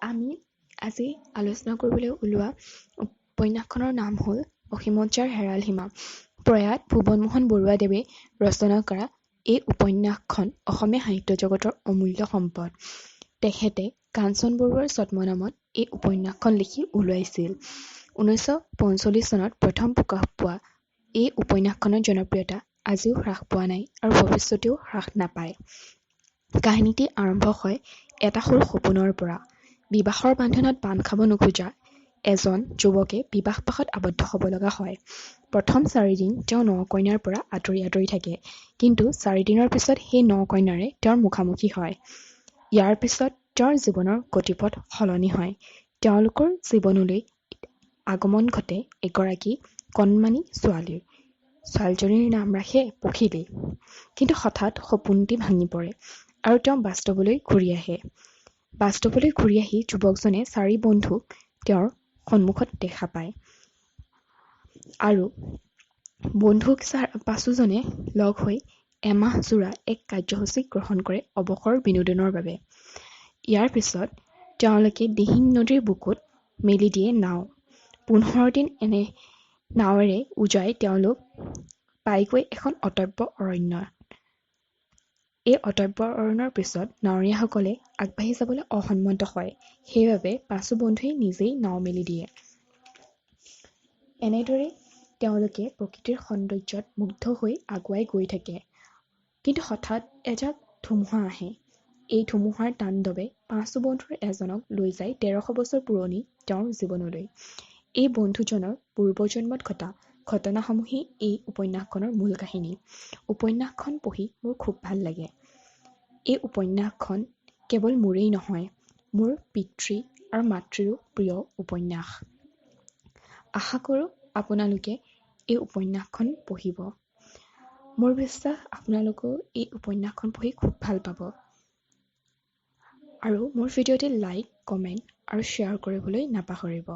আমি আজি আলোচনা কৰিবলৈ ওলোৱা উপন্যাসখনৰ নাম হ'ল অসীমত হেৰাল সীমা। প্ৰয়াত ভুৱনমোহন বৰুৱাদেৱে ৰচনা কৰা এই উপন্যাসখন অসমীয়া সাহিত্য জগতৰ অমূল্য সম্পদ। তেখেতে কাঞ্চন বৰুৱাৰ ছদ্মনামত এই উপন্যাসখন লিখি উলিয়াইছিল। 1945 চনত প্ৰথম প্ৰকাশ পোৱা এই উপন্যাসখনৰ জনপ্ৰিয়তা আজিও হ্ৰাস পোৱা নাই আৰু ভৱিষ্যতেও হ্ৰাস নাপায়। কাহিনীটি আৰম্ভ হয় এটা সৰু সপোনৰ পৰা। বিবাহৰ বান্ধোনত বান্ধ খাব নোখোজা এজন যুৱকে বিবাহপাশত আবদ্ধ হ'ব লগা হয়। প্ৰথম 4 দিন তেওঁ ন কইনাৰ পৰা আঁতৰি থাকে, কিন্তু 4 দিনৰ পিছত সেই ন কইনাৰে তেওঁৰ মুখামুখি হয়। ইয়াৰ পিছত তেওঁৰ জীৱনৰ গতিপথ সলনি হয়। তেওঁলোকৰ জীৱনলৈ আগমন ঘটে এগৰাকী কণমানি ছোৱালীৰ। ছোৱালীজনীৰ নাম ৰাখে পখিলী। কিন্তু হঠাৎ সপোনটি ভাঙি পৰে আৰু তেওঁ বাস্তৱলৈ ঘূৰি আহে। বাস্তৱলৈ ঘূৰি আহি যুৱকজনে 4 বন্ধুক তেওঁৰ সন্মুখত দেখা পায় আৰু বন্ধুক 5জনে লগ হৈ এমাহজোৰা এক কাৰ্যসূচী গ্ৰহণ কৰে অৱসৰ বিনোদনৰ বাবে। ইয়াৰ পিছত তেওঁলোকে দিহিং নদীৰ বুকুত মেলি দিয়ে নাও। 15 দিন এনে নাৱেৰে উজাই তেওঁলোক পায়গৈ এখন অটব্য অৰণ্য। এই অটব্য অৰণ্যৰ পিছত নাৱৰীয়াসকলে আগবাঢ়ি যাবলৈ অসন্মত হয়। সেইবাবে 5 বন্ধুৱে নিজেই নাও মেলি দিয়ে। এনেদৰে তেওঁলোকে প্ৰকৃতিৰ সৌন্দৰ্যত মুগ্ধ হৈ আগুৱাই গৈ থাকে। কিন্তু হঠাৎ এজাক ধুমুহা আহে। এই ধুমুহাৰ তাণ্ডৱে 5 বন্ধুৰ এজনক লৈ যায় 1300 বছৰ পুৰণি তেওঁৰ জীৱনলৈ। এই বন্ধুজনৰ পূৰ্বজন্মত ঘটা ঘটনাসমূহেই এই উপন্যাসখনৰ মূল কাহিনী। উপন্যাসখন পঢ়ি মোৰ খুব ভাল লাগে। এই উপন্যাসখন কেৱল মোৰেই নহয়, মোৰ পিতৃ আৰু মাতৃৰো প্ৰিয় উপন্যাস। আশা কৰোঁ আপোনালোকে এই উপন্যাসখন পঢ়িব। মোৰ বিশ্বাস আপোনালোকেও এই উপন্যাসখন পঢ়ি খুব ভাল পাব। আৰু মোৰ ভিডিঅ'টি লাইক, কমেণ্ট আৰু শ্বেয়াৰ কৰিবলৈ নাপাহৰিব।